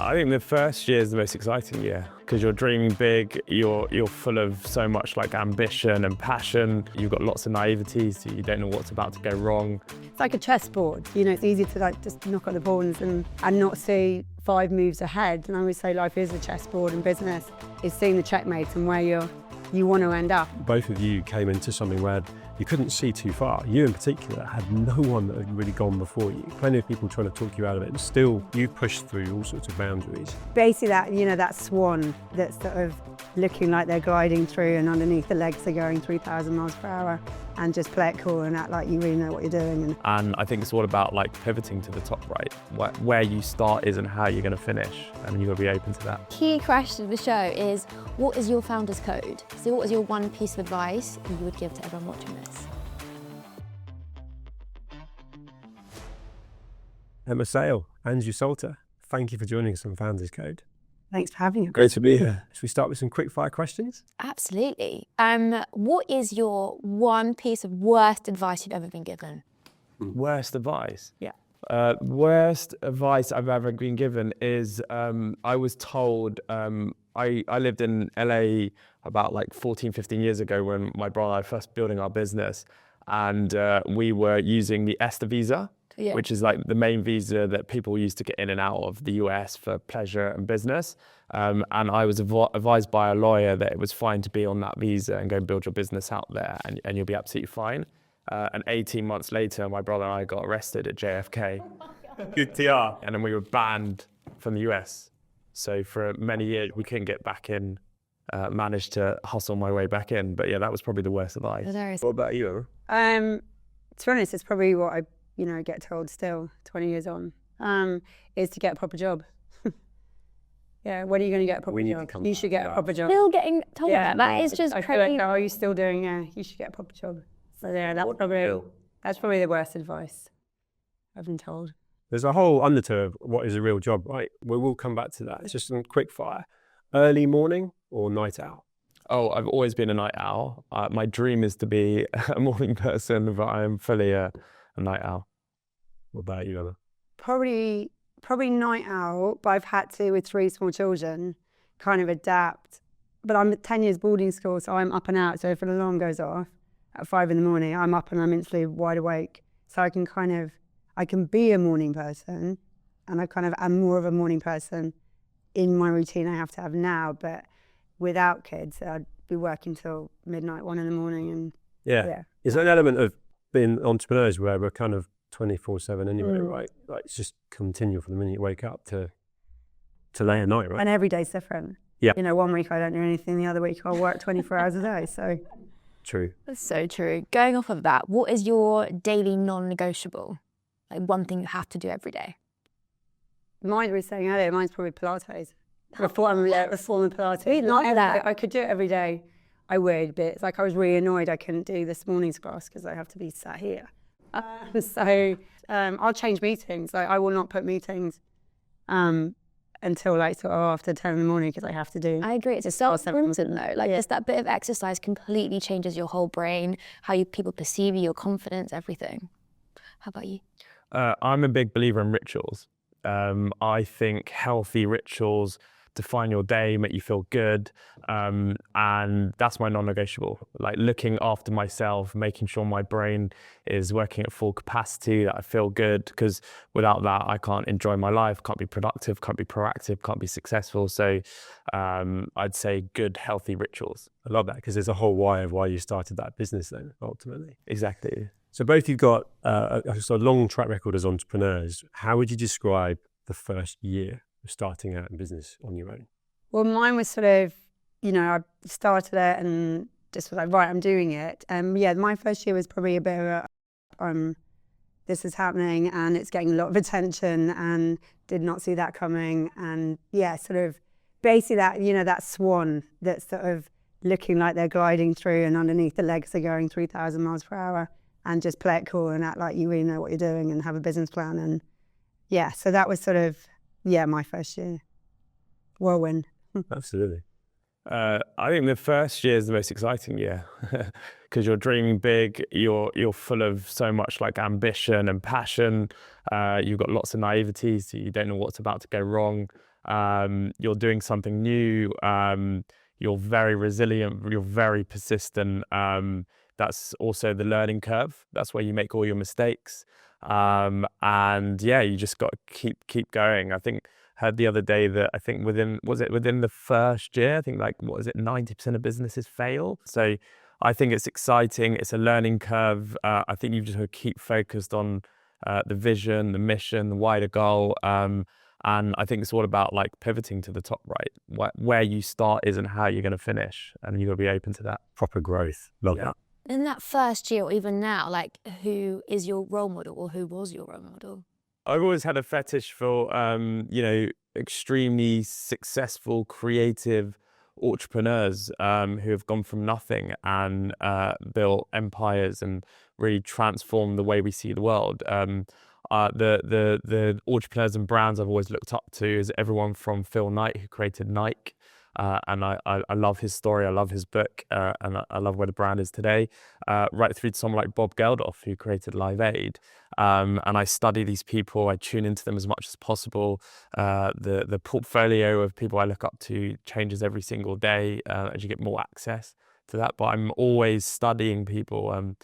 I think the first year is the most exciting year because you're dreaming big, you're full of so much like ambition and passion. You've got lots of naivety, so you don't know what's about to go wrong. It's like a chessboard, you know, it's easy to like just knock at the pawns and not see 5 moves ahead. And I always say life is a chessboard and business is seeing the checkmates and where you want to end up. Both of you came into something where you couldn't see too far. You in particular had no one that had really gone before you. Plenty of people trying to talk you out of it, and still you pushed through all sorts of boundaries. Basically that, you know, that swan that's sort of looking like they're gliding through and underneath the legs are going 3,000 miles per hour, and just play it cool and act like you really know what you're doing. And I think it's all about like pivoting to the top, right? Where you start isn't how you're going to finish, and you've got to be open to that. Key question of the show is, what is your founder's code? So what is your one piece of advice you would give to everyone watching this? Emma Sayle, Andrew Salter, thank you for joining us on Founders Code. Thanks for having us. Great to be here. Should we start with some quick fire questions? Absolutely. What is your one piece of worst advice you've ever been given? Worst advice? Yeah. Worst advice I've ever been given is I was told, I lived in LA about like 14, 15 years ago when my brother and I first building our business, and we were using the ESTA visa, which is like the main visa that people use to get in and out of the US for pleasure and business. And I was advised by a lawyer that it was fine to be on that visa and go and build your business out there, and you'll be absolutely fine. And 18 months later, my brother and I got arrested at JFK. Good TR. And then we were banned from the US. So for many years, we couldn't get back in, managed to hustle my way back in. But yeah, that was probably the worst advice. What about you, Emma? To be honest, it's probably what I get told still, 20 years on, is to get a proper job. Yeah, when are you going to get a proper job? You should get a proper job. Still getting told that is just I feel like, oh, are you still doing, you should get a proper job. So yeah, that's probably the worst advice I've been told. There's a whole undertow of what is a real job, right? We will come back to that. It's just some quick fire. Early morning or night owl? Oh, I've always been a night owl. My dream is to be a morning person, but I am fully a night owl. What about you, Emma? Probably night owl, but I've had to, with 3 small children, kind of adapt. But I'm at 10 years boarding school, so I'm up and out. So if an alarm goes off at 5 in the morning, I'm up and I'm instantly wide awake. So I can be a morning person, and I kind of am more of a morning person in my routine I have to have now. But without kids, I'd be working till midnight, 1 in the morning. And yeah. Is there an element of being entrepreneurs where we're kind of 24/7 anyway, right? Like it's just continual from the minute you wake up to late at night, right? And every day's different. Yeah. You know, one week I don't do anything, the other week I'll work 24 hours a day, so. True. That's so true. Going off of that, what is your daily non-negotiable? Like one thing you have to do every day? Mine, we were saying earlier, mine's probably Pilates. Reform Pilates. Not that. I could do it every day. I would, but it's like I was really annoyed I couldn't do this morning's class because I have to be sat here. So I'll change meetings. Like, I will not put meetings until like sort of after 10 in the morning because I have to do. I agree. It's a self-improvement though. Like just that bit of exercise completely changes your whole brain, how people perceive you, your confidence, everything. How about you? I'm a big believer in rituals. I think healthy rituals define your day, make you feel good, and that's my non-negotiable. Like looking after myself, making sure my brain is working at full capacity, that I feel good, because without that I can't enjoy my life, can't be productive, can't be proactive, can't be successful. So I'd say good healthy rituals. I love that, because there's a whole why of why you started that business then, ultimately. Exactly. So both you've got a long track record as entrepreneurs. How would you describe the first year of starting out in business on your own? Well, mine was sort of, I started it and just was like, right, I'm doing it. Yeah, my first year was probably a bit of a, this is happening and it's getting a lot of attention, and did not see that coming. And yeah, sort of basically that, that swan that's sort of looking like they're gliding through and underneath the legs are going 3,000 miles per hour, and just play it cool and act like you really know what you're doing and have a business plan. And yeah, so that was sort of, my first year. Whirlwind. Absolutely. I think the first year is the most exciting year because you're dreaming big, you're full of so much like ambition and passion. You've got lots of naivety, so you don't know what's about to go wrong. you're doing something new, you're very resilient, you're very persistent. That's also the learning curve. That's where you make all your mistakes. And yeah, you just got to keep going. I think heard the other day that I think within the first year, I think like, what is it, 90% of businesses fail. So I think it's exciting. It's a learning curve. I think you've just got to keep focused on the vision, the mission, the wider goal. And I think it's all about like pivoting to the top, right? Where you start isn't how you're going to finish, and you've got to be open to that. Proper growth. Love that. In that first year, or even now, like, who is your role model, or who was your role model? I've always had a fetish for, extremely successful, creative entrepreneurs who have gone from nothing and built empires and really transformed the way we see the world. The entrepreneurs and brands I've always looked up to is everyone from Phil Knight, who created Nike. And I love his story, I love his book, and I love where the brand is today, right through to someone like Bob Geldof, who created Live Aid. And I study these people, I tune into them as much as possible. The portfolio of people I look up to changes every single day as you get more access to that. But I'm always studying people.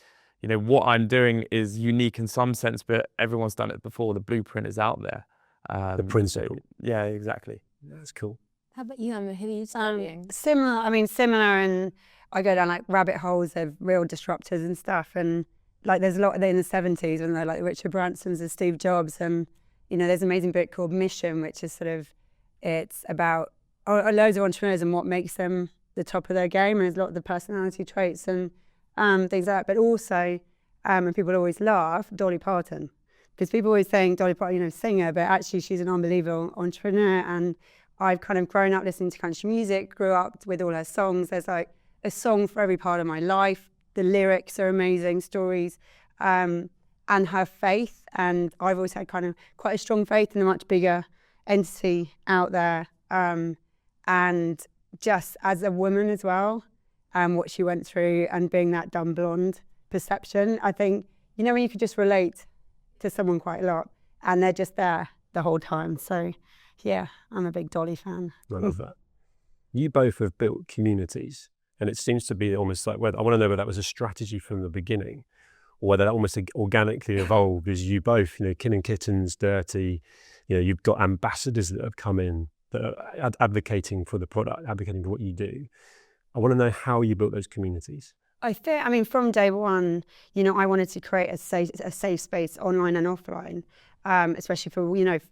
What I'm doing is unique in some sense, but everyone's done it before. The blueprint is out there. The principle. So, yeah, exactly. That's cool. How about you, Emma? Who are you studying? Similar, and I go down like rabbit holes of real disruptors and stuff. And like there's a lot in the 70s when they're like Richard Branson's and Steve Jobs. And, there's an amazing book called Mission, which is it's about loads of entrepreneurs and what makes them the top of their game. And there's a lot of the personality traits and things like that. But also, and people always laugh, Dolly Parton. Because people always saying Dolly Parton, singer, but actually she's an unbelievable entrepreneur. And I've kind of grown up listening to country music, grew up with all her songs. There's like a song for every part of my life. The lyrics are amazing, stories, and her faith. And I've always had kind of quite a strong faith in a much bigger entity out there. And just as a woman as well, what she went through and being that dumb blonde perception, I think, when you could just relate to someone quite a lot and they're just there the whole time. So yeah, I'm a big Dolly fan. I love that. You both have built communities, and it seems to be almost like, I want to know whether that was a strategy from the beginning or whether that almost organically evolved as you both, Killing Kittens, DIRTEA, you've got ambassadors that have come in that are advocating for the product, advocating for what you do. I want to know how you built those communities. I think, from day one, I wanted to create a safe space online and offline. Especially for,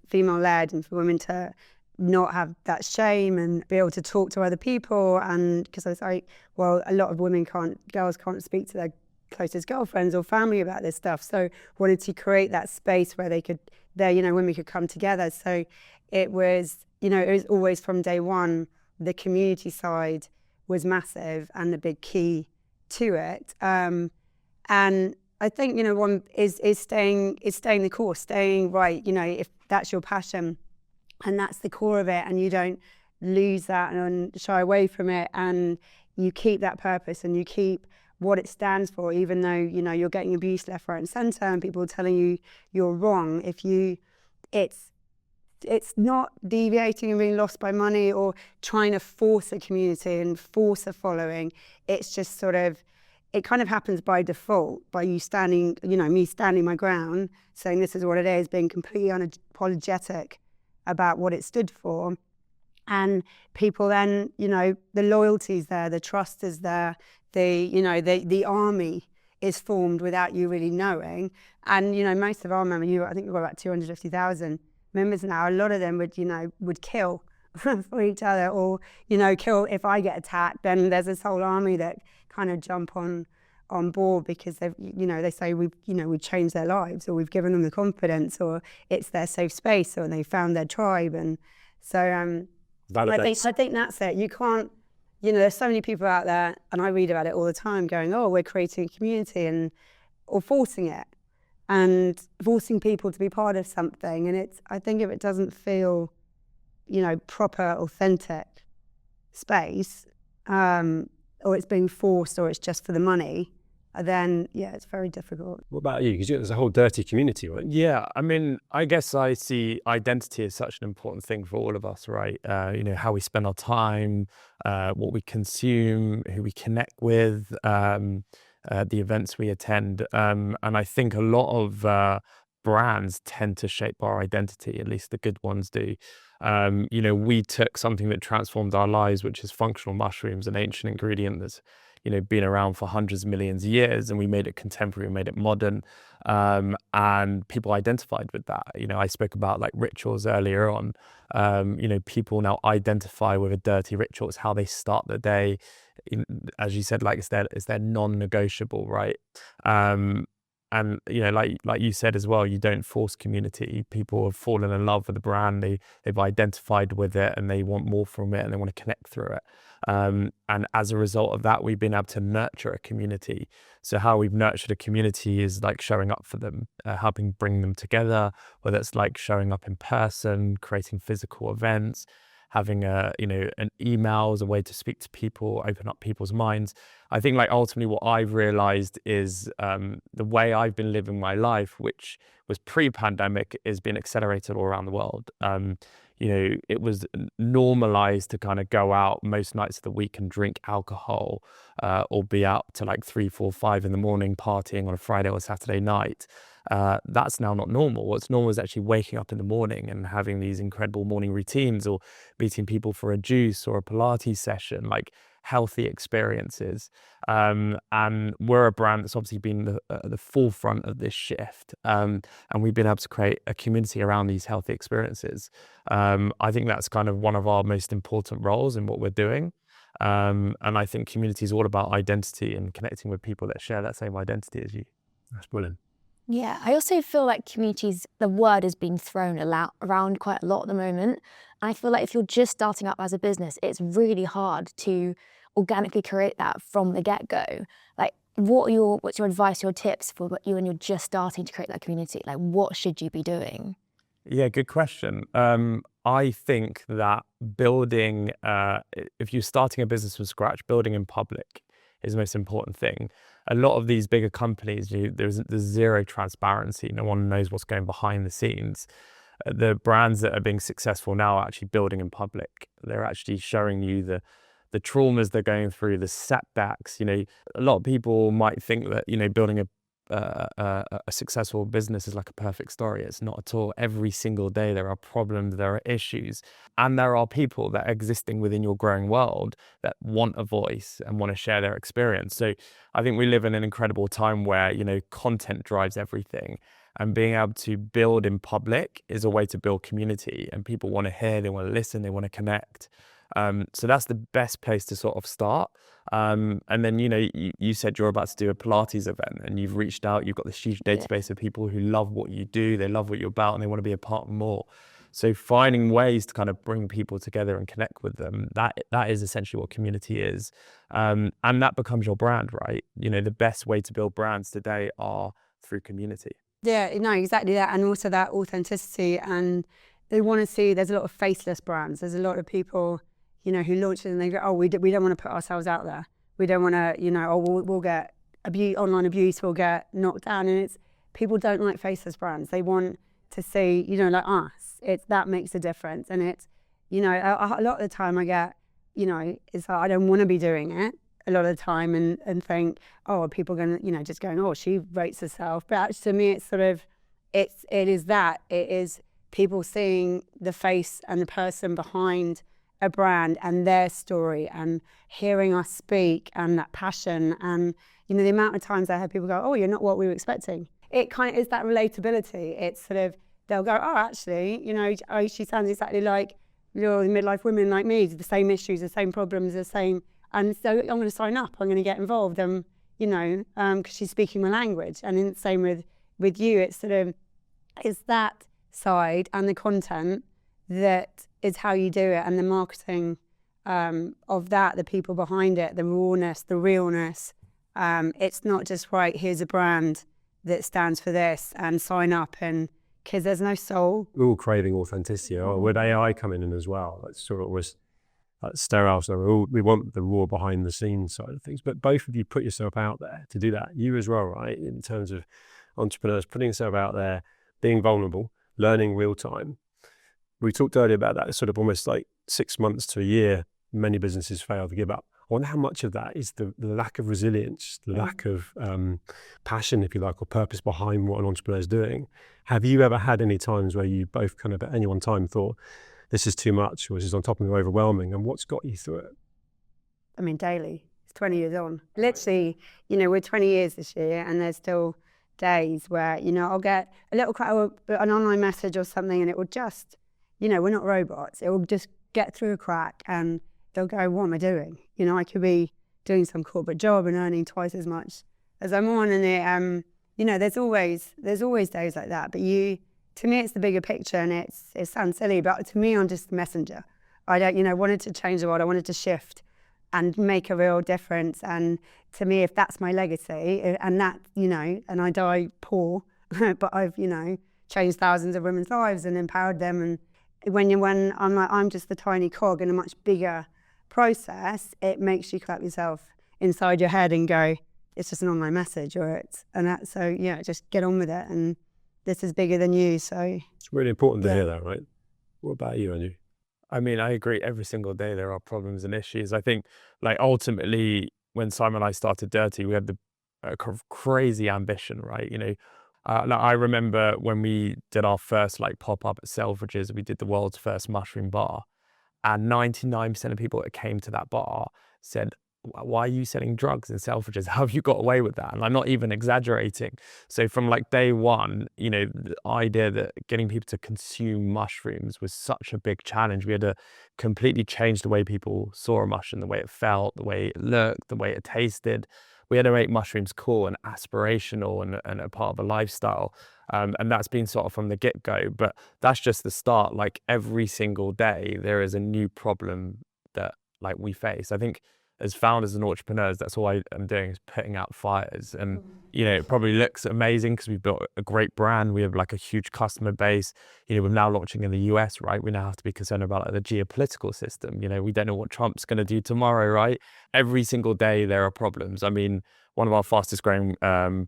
female-led and for women to not have that shame and be able to talk to other people. And because I was like, well, a lot of girls can't speak to their closest girlfriends or family about this stuff. So wanted to create that space where women could come together. So it was always from day one, the community side was massive and the big key to it. And I think, one is staying the course, staying right, if that's your passion and that's the core of it and you don't lose that and shy away from it and you keep that purpose and you keep what it stands for, even though, you're getting abuse left, right and centre and people are telling you you're wrong. It's not deviating and being lost by money or trying to force a community and force a following. It's just it kind of happens by default, by you standing, me standing my ground, saying this is what it is, being completely unapologetic about what it stood for. And people then, the loyalty's there, the trust is there, the army is formed without you really knowing. And, most of our members, I think we've got about 250,000 members now. A lot of them would kill for each other or, kill if I get attacked. Then there's this whole army that kind of jump on board because they say we've changed their lives or we've given them the confidence or it's their safe space or they found their tribe. And so I think that's it. You can't, there's so many people out there and I read about it all the time going, oh, we're creating a community or forcing it and forcing people to be part of something. And I think if it doesn't feel, proper, authentic space, or it's being forced or it's just for the money, then yeah, it's very difficult. What about you? Because there's a whole dirty community, right? Yeah, I mean, I guess I see identity as such an important thing for all of us, right? How we spend our time, what we consume, who we connect with, the events we attend. And I think a lot of brands tend to shape our identity, at least the good ones do. We took something that transformed our lives, which is functional mushrooms, an ancient ingredient that's been around for hundreds of millions of years, and we made it contemporary, we made it modern, and people identified with that. I spoke about like rituals earlier on. People now identify with a dirty ritual. It's how they start the day. As you said, like it's their non-negotiable, right? And like you said as well, you don't force community. People have fallen in love with the brand. They've identified with it, and they want more from it, and they want to connect through it. And as a result of that, we've been able to nurture a community. So how we've nurtured a community is like showing up for them, helping bring them together, whether it's like showing up in person, creating physical events, having an email as a way to speak to people, open up people's minds. I think like ultimately what I've realized is the way I've been living my life, which was pre-pandemic, is being accelerated all around the world. It was normalized to kind of go out most nights of the week and drink alcohol, or be out to like 3, 4, 5 in the morning partying on a Friday or Saturday night. That's now not normal. What's normal is actually waking up in the morning and having these incredible morning routines, or meeting people for a juice or a Pilates session, like healthy experiences. And we're a brand that's obviously been the forefront of this shift. And we've been able to create a community around these healthy experiences. I think that's kind of one of our most important roles in what we're doing. And I think community is all about identity and connecting with people that share that same identity as you. That's brilliant. Yeah, I also feel like communities, the word is being thrown around quite a lot at the moment. And I feel like if you're just starting up as a business, it's really hard to organically create that from the get-go. Like, what's your advice, your tips for you when you're just starting to create that community? Like, what should you be doing? Yeah, good question. I think that building, if you're starting a business from scratch, building in public is the most important thing. A lot of these bigger companies, there's zero transparency. No one knows what's going behind the scenes. The brands that are being successful now are actually building in public. They're actually showing you the traumas they're going through, the setbacks. A lot of people might think that building a successful business is like a perfect story. It's not at all. Every single day there are problems, there are issues, and there are people that are existing within your growing world that want a voice and want to share their experience. So I think we live in an incredible time where content drives everything, and being able to build in public is a way to build community, and people want to hear, they want to listen, they want to connect. So that's the best place to sort of start. And then, you said you're about to do a Pilates event, and you've reached out, you've got this huge database of people who love what you do, they love what you're about, and they want to be a part of more. So finding ways to kind of bring people together and connect with them, that is essentially what community is. And that becomes your brand, right? The best way to build brands today are through community. Yeah, no, exactly that. And also that authenticity. And they want to see, there's a lot of faceless brands. There's a lot of people, who launch it and they go, oh, we don't want to put ourselves out there. We don't want to, we'll get online abuse, we'll get knocked down. And people don't like faceless brands. They want to see, like us. That makes a difference. And it's, a lot of the time I get, it's like, I don't want to be doing it a lot of the time and think, oh, are people going to, just going, oh, she rates herself. But actually to me, it's sort of, it is people seeing the face and the person behind a brand and their story, and hearing us speak, and that passion, and the amount of times I heard people go, oh, you're not what we were expecting. It kind of is that relatability. It's sort of, they'll go, oh, actually, she sounds exactly like midlife women like me, the same issues, the same problems, the same, and so I'm going to sign up, I'm going to get involved, because she's speaking my language. And in the same with you, it's sort of, it's that side and the content that is how you do it, and the marketing of that, the people behind it, the rawness, the realness. It's not just, right, here's a brand that stands for this and sign up, and because there's no soul. We're all craving authenticity. Would AI come in as well? That's sort of was, sterile. So we want the raw behind the scenes side of things. But both of you put yourself out there to do that. You as well, right? In terms of entrepreneurs, putting yourself out there, being vulnerable, learning real time. We talked earlier about that sort of almost like 6 months to a year, many businesses fail to give up. I wonder how much of that is the lack of resilience, the lack of passion, if you like, or purpose behind what an entrepreneur is doing. Have you ever had any times where you both kind of at any one time thought, this is too much, or this is on top of me overwhelming, and what's got you through it? I mean, daily. It's 20 years on. Literally, we're 20 years this year, and there's still days where, I'll get a little an online message or something, and it will just, we're not robots. It will just get through a crack, and they'll go, what am I doing? I could be doing some corporate job and earning twice as much as I'm on. And there's always days like that. But to me, it's the bigger picture, and it sounds silly, but to me, I'm just the messenger. I don't, wanted to change the world. I wanted to shift and make a real difference. And to me, if that's my legacy, and that, and I die poor, but I've, changed thousands of women's lives and empowered them. And when I'm just the tiny cog in a much bigger process, it makes you clap yourself inside your head and go, it's just an online message, just get on with it, and this is bigger than you. So it's really important to hear that, right? What about you, Andrew? I mean, I agree. Every single day there are problems and issues. I think, like, ultimately, when Simon and I started DIRTEA, we had the crazy ambition, right? I remember when we did our first pop-up at Selfridges, we did the world's first mushroom bar, and 99% of people that came to that bar said, why are you selling drugs in Selfridges? How have you got away with that? And I'm not even exaggerating. So from day one, the idea that getting people to consume mushrooms was such a big challenge. We had to completely change the way people saw a mushroom, the way it felt, the way it looked, the way it tasted. We had to make mushrooms cool and aspirational and a part of a lifestyle. And that's been sort of from the get-go. But that's just the start. Every single day, there is a new problem that we face. I think as founders and entrepreneurs, that's all I am doing is putting out fires. And, it probably looks amazing because we've built a great brand. We have a huge customer base. We're now launching in the US, right? We now have to be concerned about the geopolitical system. We don't know what Trump's going to do tomorrow, right? Every single day there are problems. I mean, one of our fastest growing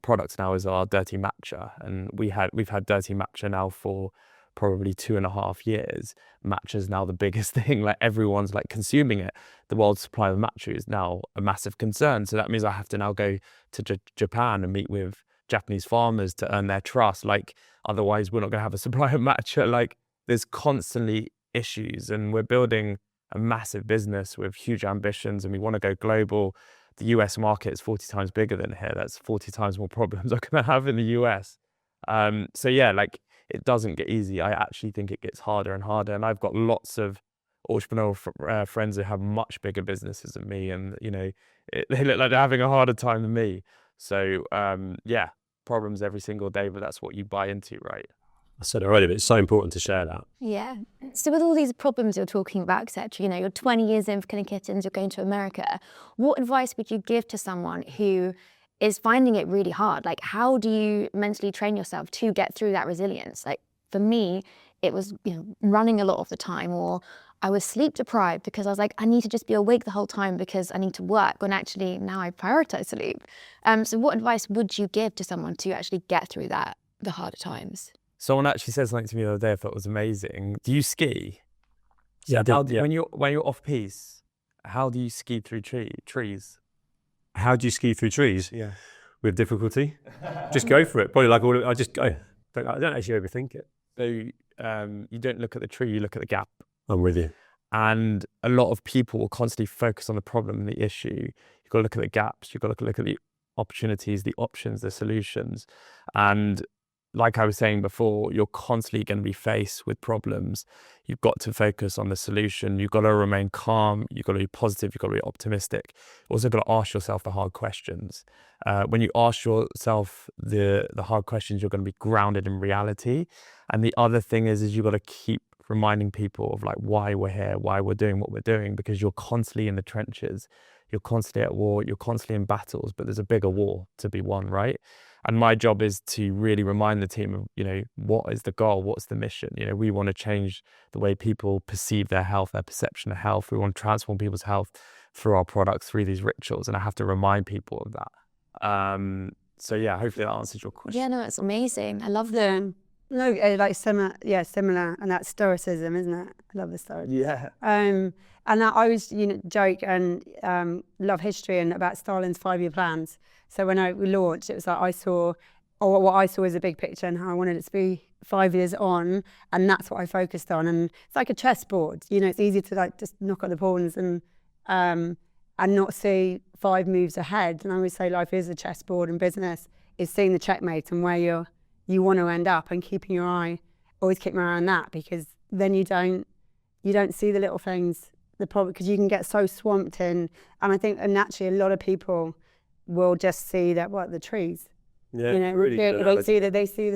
products now is our DIRTEA matcha. And we've had DIRTEA matcha now for probably 2.5 years. Matcha is now the biggest thing. Everyone's consuming it. The world's supply of matcha is now a massive concern. So that means I have to now go to Japan and meet with Japanese farmers to earn their trust. Otherwise we're not going to have a supply of matcha. There's constantly issues, and we're building a massive business with huge ambitions, and we want to go global. The US market is 40 times bigger than here. That's 40 times more problems I'm going to have in the US. It doesn't get easy. I actually think it gets harder and harder. And I've got lots of entrepreneurial friends who have much bigger businesses than me. And, they look like they're having a harder time than me. So, problems every single day, but that's what you buy into, right? I said already, but it's so important to share that. Yeah. So with all these problems you're talking about, etc., you're 20 years in for Killing Kittens, you're going to America. What advice would you give to someone who is finding it really hard? How do you mentally train yourself to get through that resilience? For me, it was running a lot of the time, or I was sleep deprived because I was I need to just be awake the whole time because I need to work, when actually now I prioritize sleep. So what advice would you give to someone to actually get through the harder times? Someone actually said something to me the other day I thought was amazing. Do you ski? Yeah, I did. When you're off piste, how do you ski through trees? How do you ski through trees? Yeah. With difficulty? Just go for it. Probably I just go. I don't actually overthink it. So you don't look at the tree, you look at the gap. I'm with you. And a lot of people will constantly focus on the problem and the issue. You've got to look at the gaps. You've got to look at the opportunities, the options, the solutions. And like I was saying before, you're constantly going to be faced with problems. You've got to focus on the solution. You've got to remain calm. You've got to be positive. You've got to be optimistic. You've also got to ask yourself the hard questions. When you ask yourself the hard questions, you're going to be grounded in reality. And the other thing is you've got to keep reminding people of why we're here, why we're doing what we're doing, because you're constantly in the trenches. You're constantly at war. You're constantly in battles, but there's a bigger war to be won, right? And my job is to really remind the team of, you know, what is the goal? What's the mission? You know, we want to change the way people perceive their health, their perception of health. We want to transform people's health through our products, through these rituals. And I have to remind people of that. So yeah, hopefully that answers your question. Yeah, no, it's amazing. I love them. No, like similar, and that's stoicism, isn't it? I love the stoicism. Yeah. And I always, joke and love history and about Stalin's 5-year plans. So when we launched, it was like what I saw was a big picture and how I wanted it to be 5 years on, and that's what I focused on. And it's like a chessboard, it's easy to like just knock at the pawns and not see 5 moves ahead. And I always say life is a chessboard, and business is seeing the checkmate and where you want to end up, and keeping always keep my eye on that, because then you don't see the little things, the problem, because you can get so swamped in. And I think naturally a lot of people will just see the trees. Yeah, really they see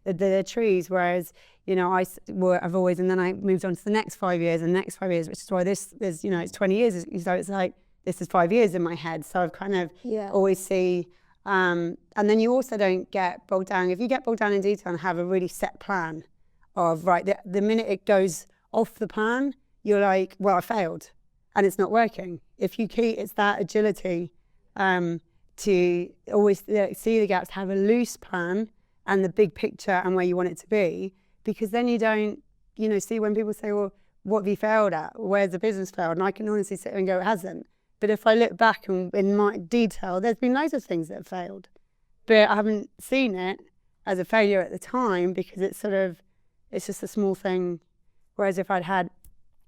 the trees, whereas I've always, and then I moved on to the next 5 years and next 5 years, which is why this is it's 20 years, so it's like this is 5 years in my head. So I've kind of always see, and then you also don't get bogged down. If you get bogged down in detail and have a really set plan of the minute it goes off the plan, you're like, well, I failed and it's not working. If you keep, it's that agility to always see the gaps, have a loose plan and the big picture and where you want it to be, because then you don't, see when people say, well, what have you failed at? Where's the business failed? And I can honestly sit and go, it hasn't. But if I look back and in my detail, there's been loads of things that have failed, but I haven't seen it as a failure at the time, because it's just a small thing. Whereas if I'd had,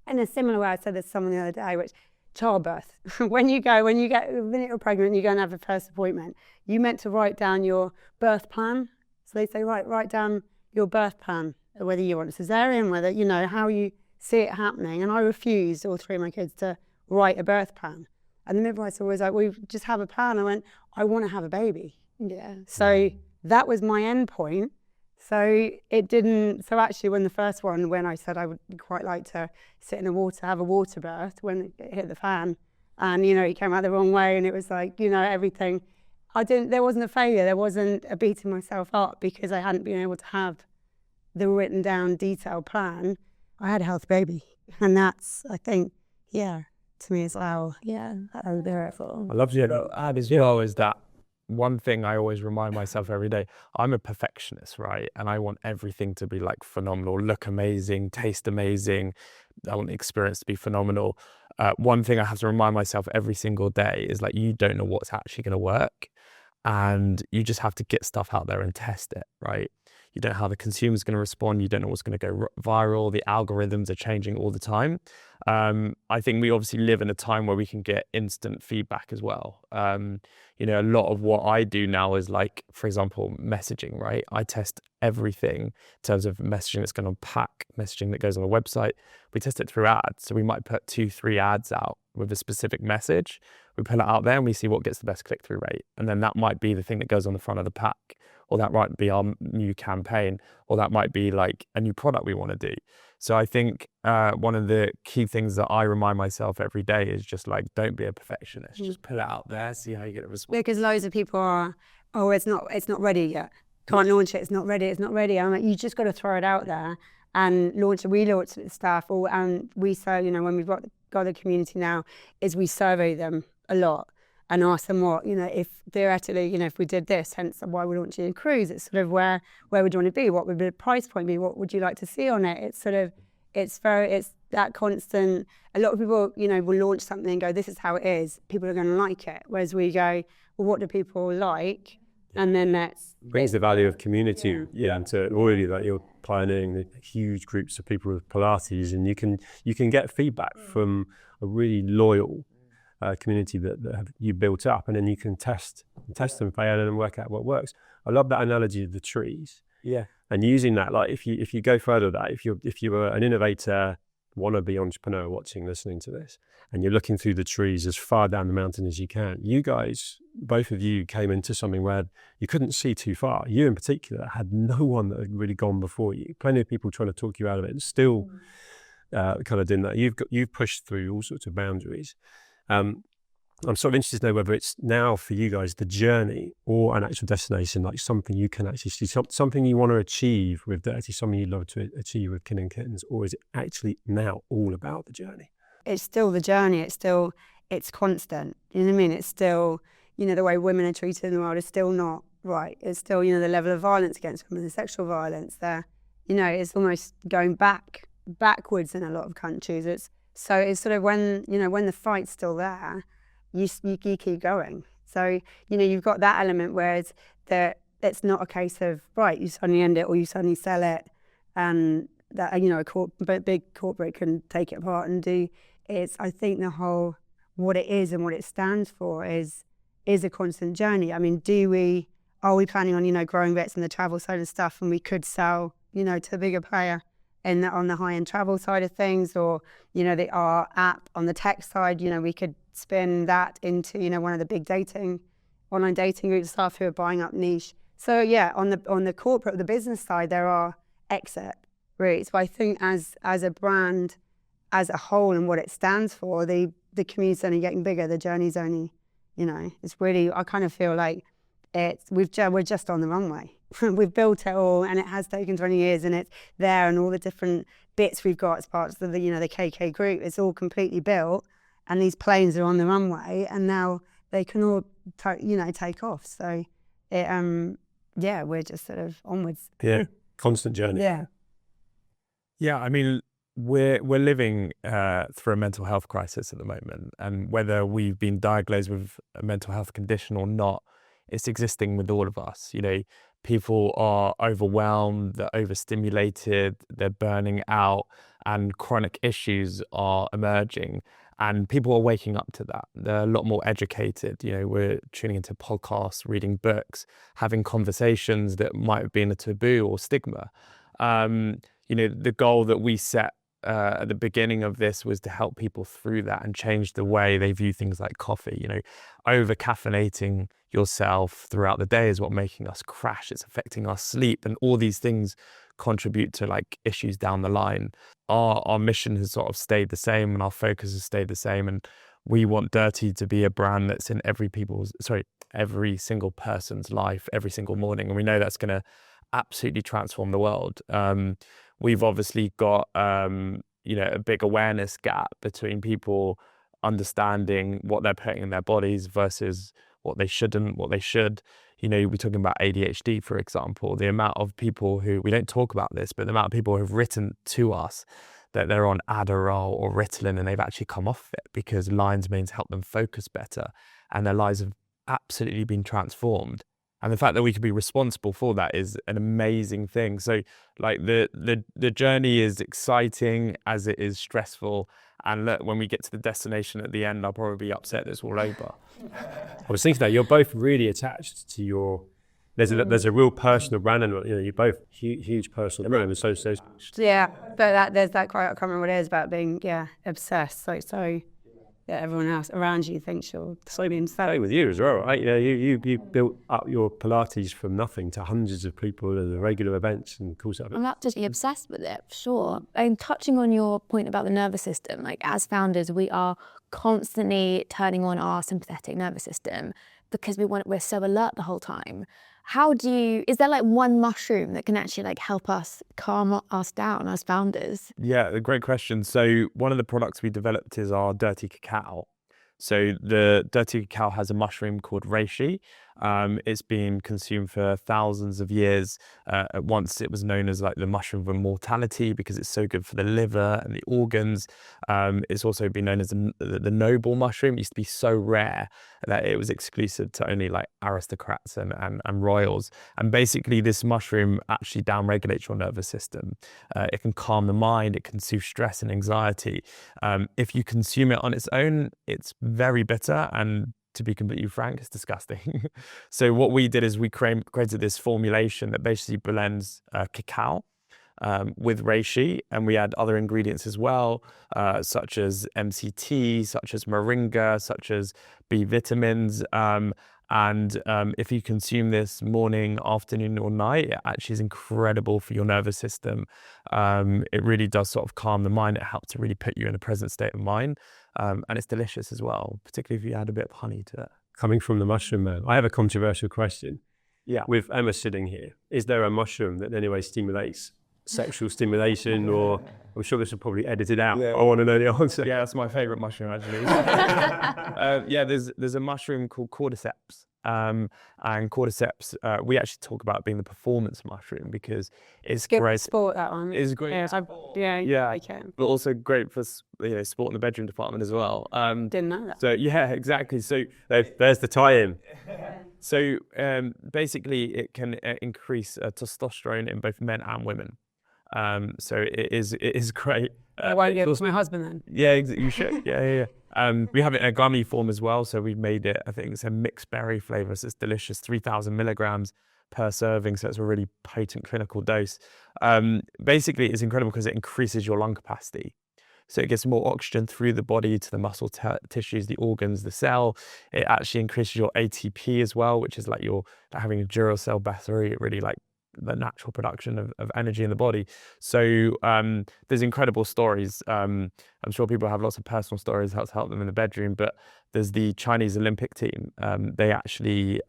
in a similar way, I said this to someone the other day, which childbirth, when you get the minute you're pregnant, you go and have a first appointment, you meant to write down your birth plan. So they say, write down your birth plan, whether you want a cesarean, whether, how you see it happening. And I refused, all 3 of my kids, to write a birth plan. And the midwife was like, we just have a plan. I went, I want to have a baby. Yeah. So that was my end point. So it didn't, so actually when I said I would quite like to sit in the water, have a water birth, when it hit the fan, and, it came out the wrong way, and it was like, everything, there wasn't a failure, there wasn't a beating myself up because I hadn't been able to have the written down detailed plan. I had a healthy baby. And that's, I think, to me as well. Yeah, that was beautiful. I love to add as well is that one thing I always remind myself every day, I'm a perfectionist, right? And I want everything to be like phenomenal, look amazing, taste amazing. I want the experience to be phenomenal. One thing I have to remind myself every single day is like, you don't know what's actually going to work, and you just have to get stuff out there and test it, right? You don't know how the consumer's going to respond. You don't know what's going to go viral. The algorithms are changing all the time. I think we obviously live in a time where we can get instant feedback as well. A lot of what I do now is like, for example, messaging, right? I test everything in terms of messaging that's going to pack, messaging that goes on the website. We test it through ads. So we might put 2-3 ads out with a specific message. We put it out there and we see what gets the best click-through rate. And then that might be the thing that goes on the front of the pack, or that might be our new campaign, or that might be like a new product we want to do. So I think one of the key things that I remind myself every day is just like, don't be a perfectionist. Just put it out there, see how you get a response. Because loads of people are, it's not ready yet. Can't launch it, it's not ready. I'm like, you just got to throw it out there and launch it. We launch stuff, and we say, when we've got the community now, is we survey them a lot and ask them what, if theoretically, if we did this, hence why we're launching a cruise, it's sort of where would you want to be? What would the price point be? What would you like to see on it? It's sort of, it's that constant, a lot of people, will launch something and go, this is how it is. People are going to like it. Whereas we go, well, what do people like? And then that's... brings the value of community into already that you're pioneering the huge groups of people with Pilates, and you can get feedback from a really loyal community that you built up, and then you can test and fail and work out what works. I love that analogy of the trees. Yeah. And using that, like if you go further that, if you were an innovator, wannabe entrepreneur listening to this, and you're looking through the trees as far down the mountain as you can, you guys, both of you, came into something where you couldn't see too far. You in particular had no one that had really gone before you. Plenty of people trying to talk you out of it, and still kind of doing that. You've pushed through all sorts of boundaries. I'm sort of interested to know whether it's now for you guys the journey or an actual destination, like something you can actually see, something you want to achieve with DIRTEA, something you'd love to achieve with Killing Kittens, or is it actually now all about the journey? It's still the journey. It's constant. You know what I mean? It's still, the way women are treated in the world is still not right. It's still, the level of violence against women, the sexual violence there. It's almost going backwards in a lot of countries. It's sort of when the fight's still there, you keep going. So, you've got that element where it's not a case of, right, you suddenly end it or you suddenly sell it, and that, a big corporate can take it apart and do. I think the whole, what it is and what it stands for is a constant journey. I mean, are we planning on, growing bits in the travel side of stuff, and we could sell, to a bigger player on the high-end travel side of things, or, our app on the tech side, we could spin that into, one of the big online dating group stuff who are buying up niche. So yeah, on the corporate, the business side, there are exit routes. But I think as a brand, as a whole, and what it stands for, the community's only getting bigger. The journey's only, it's really, I kind of feel like we're just on the runway. We've built it all, and it has taken 20 years, and it's there, and all the different bits we've got as parts of the KK group. It's all completely built, and these planes are on the runway, and now they can all take off. So we're just sort of onwards. Yeah, constant journey. Yeah, I mean, we're living through a mental health crisis at the moment, and whether we've been diagnosed with a mental health condition or not, it's existing with all of us. People are overwhelmed, they're overstimulated, they're burning out, and chronic issues are emerging. And people are waking up to that. They're a lot more educated. We're tuning into podcasts, reading books, having conversations that might have been a taboo or stigma. The goal that we set at the beginning of this was to help people through that and change the way they view things like coffee. Over caffeinating yourself throughout the day is what making us crash. It's affecting our sleep, and all these things contribute to issues down the line. Our mission has sort of stayed the same, and our focus has stayed the same. And we want DIRTEA to be a brand that's in every single person's life, every single morning. And we know that's going to absolutely transform the world. We've obviously got, a big awareness gap between people understanding what they're putting in their bodies versus what they shouldn't, what they should. We're talking about ADHD, for example. The amount of people we don't talk about this, but the amount of people who have written to us that they're on Adderall or Ritalin and they've actually come off it because lion's manes help them focus better, and their lives have absolutely been transformed. And the fact that we can be responsible for that is an amazing thing. So the journey is exciting as it is stressful. And look, when we get to the destination at the end, I'll probably be upset that it's all over. I was thinking that you're both really attached to there's a real personal brand, and you're both huge personal brand. So yeah, but there's that quite, I can't remember what it is about being obsessed. So everyone else around you thinks you're slowly insane. With you as well, right? You built up your Pilates from nothing to hundreds of people at the regular events and cool stuff. I'm absolutely obsessed with it, for sure. And touching on your point about the nervous system, as founders, we are constantly turning on our sympathetic nervous system because we're so alert the whole time. Is there one mushroom that can actually help us calm us down as founders? Yeah, a great question. So one of the products we developed is our DIRTEA cacao. So the DIRTEA cacao has a mushroom called reishi. It's been consumed for thousands of years. Once it was known as the mushroom of immortality because it's so good for the liver and the organs. It's also been known as the noble mushroom. It used to be so rare that it was exclusive to only aristocrats and royals. And basically this mushroom actually downregulates your nervous system. It can calm the mind, it can soothe stress and anxiety. If you consume it on its own, it's very bitter, and to be completely frank, it's disgusting. So what we did is we created this formulation that basically blends cacao with reishi, and we add other ingredients as well, such as MCT, such as moringa, such as B vitamins, And if you consume this morning, afternoon or night, it actually is incredible for your nervous system. It really does sort of calm the mind. It helps to really put you in a present state of mind. And it's delicious as well, particularly if you add a bit of honey to it. Coming from the mushroom man, I have a controversial question. Yeah. With Emma sitting here, is there a mushroom that in any way stimulates sexual stimulation, or I'm sure this will probably edit it out. Yeah. I want to know the answer. Yeah, that's my favourite mushroom actually. There's a mushroom called cordyceps. And cordyceps, we actually talk about being the performance mushroom because it's Good great. sport, that one. It's great. Yeah, I can. But also great for sport in the bedroom department as well. Didn't know that. So yeah, exactly. So There's the tie-in. So basically, it can increase testosterone in both men and women. So it is great. I won't give it to my husband then. Yeah, you should. Yeah. We have it in a gummy form as well. So we've made it, I think it's a mixed berry flavour. So it's delicious, 3,000 milligrams per serving. So it's a really potent clinical dose. Basically, it's incredible because it increases your lung capacity. So it gets more oxygen through the body to the muscle tissues, the organs, the cell. It actually increases your ATP as well, which is like you're having a Duracell battery. It really like the natural production of energy in the body. So there's incredible stories. I'm sure people have lots of personal stories how to help them in the bedroom, but there's the Chinese Olympic team. They actually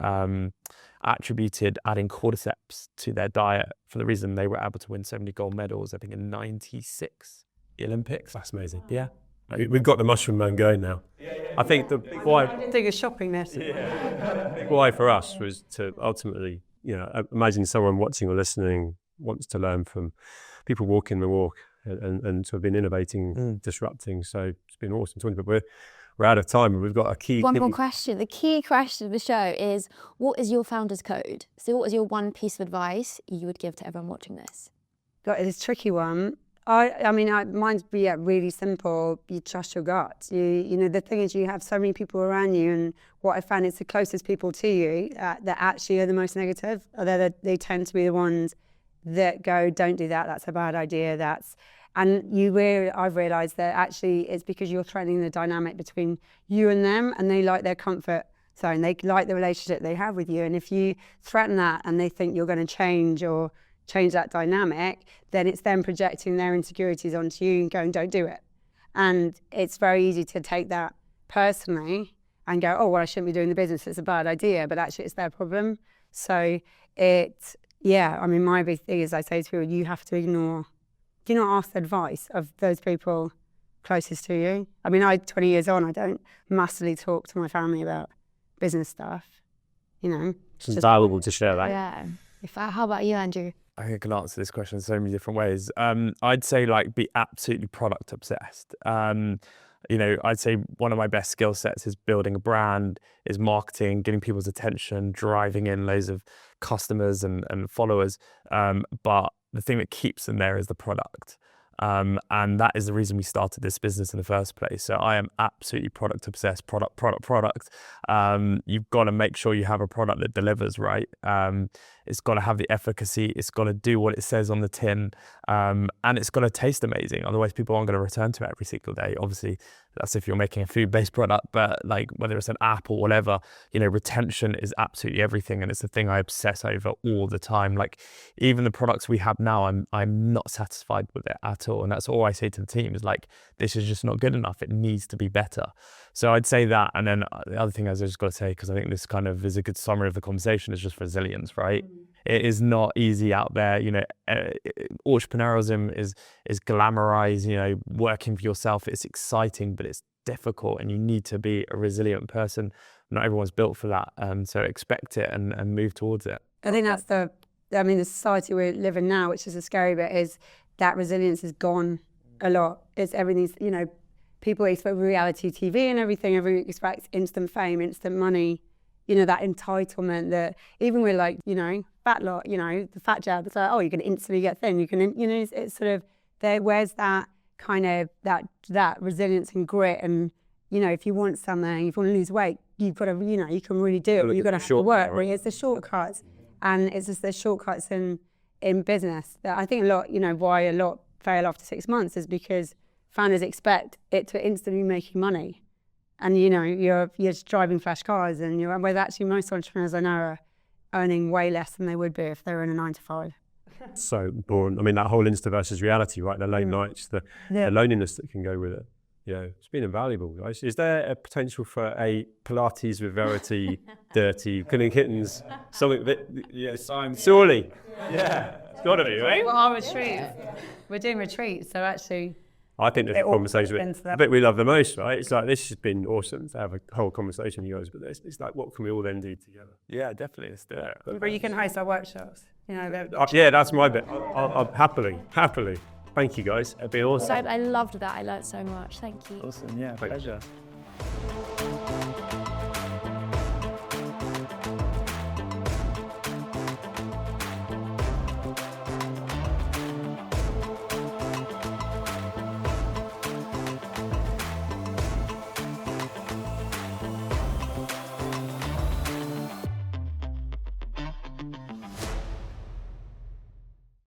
attributed adding cordyceps to their diet for the reason they were able to win so many gold medals, I think in 96 Olympics. That's amazing. Yeah. We've got the mushroom man going now. I think the why. I didn't think of shopping this. Why for us was to ultimately, imagine someone watching or listening wants to learn from people walking the walk and sort of been innovating, disrupting. So it's been awesome talking, but we're out of time and we've got a key. One more question. The key question of the show is, what is your founder's code? So what is your one piece of advice you would give to everyone watching this? God, it's a tricky one. Mine's really simple. You trust your gut. The thing is, you have so many people around you, and what I found is the closest people to you that actually are the most negative. They tend to be the ones that go, "Don't do that. That's a bad idea." I've realised that actually it's because you're threatening the dynamic between you and them, and they like their comfort zone. They like the relationship they have with you, and if you threaten that, and they think you're going to change that dynamic, then it's them projecting their insecurities onto you and going, "Don't do it." And it's very easy to take that personally and go, "Oh, well, I shouldn't be doing the business. It's a bad idea," but actually it's their problem. So my big thing is I say to people, you have to do not ask the advice of those people closest to you. 20 years on, I don't massively talk to my family about business stuff, It's valuable to share that. Yeah. How about you, Andrew? I think I can answer this question in so many different ways. I'd say be absolutely product obsessed. I'd say one of my best skill sets is building a brand, is marketing, getting people's attention, driving in loads of customers and followers. But the thing that keeps them there is the product. And that is the reason we started this business in the first place. So I am absolutely product obsessed, product. You've got to make sure you have a product that delivers, right? It's got to have the efficacy. It's got to do what it says on the tin. And it's got to taste amazing. Otherwise, people aren't going to return to it every single day. Obviously, that's if you're making a food-based product, but whether it's an app or whatever, retention is absolutely everything. And it's the thing I obsess over all the time. Even the products we have now, I'm not satisfied with it at all. And that's all I say to the team is this is just not good enough. It needs to be better. So I'd say that. And then the other thing I just got to say, because I think this kind of is a good summary of the conversation, is just resilience, right? It is not easy out there. Entrepreneurialism is glamorized, working for yourself. It's exciting, but it's difficult and you need to be a resilient person. Not everyone's built for that. So expect it and move towards it. I think that's the society we live in now, which is the scary bit, is that resilience is gone a lot. It's everything's, people expect reality TV and everything. Everyone expects instant fame, instant money, that entitlement that even with fat lot, the fat jab, it's you can instantly get thin. You can, it's sort of there. Where's that kind of that resilience and grit? And, if you want something, if you want to lose weight, you've got to, you can really do it. But you've got to have to work. Right? It's the shortcuts. And it's just the shortcuts in business that I think a lot, why a lot fail after 6 months is because founders expect it to instantly make you money. and you know you're just driving flash cars, and whereas actually most entrepreneurs I know are earning way less than they would be if they were in a 9 to 5. So boring. I mean, that whole Insta versus reality, right? The late nights, the loneliness that can go with it. You know, it's been invaluable, guys. Is there a potential for a Pilates with Verity, DIRTEA, Killing Kittens, something that, yes, surely. Yeah, it's got to be, right? Well, our retreat, we're doing retreats, so actually I think the conversation, the bit we love the most, right? It's like, this has been awesome to have a whole conversation with you guys, but it's like, what can we all then do together? Yeah, definitely. Let's do it. or you can host our workshops. You know, Yeah, that's my bit. I'll happily. Thank you, guys. It'd be awesome. I loved that. I learned so much. Thank you. Awesome. Yeah, pleasure.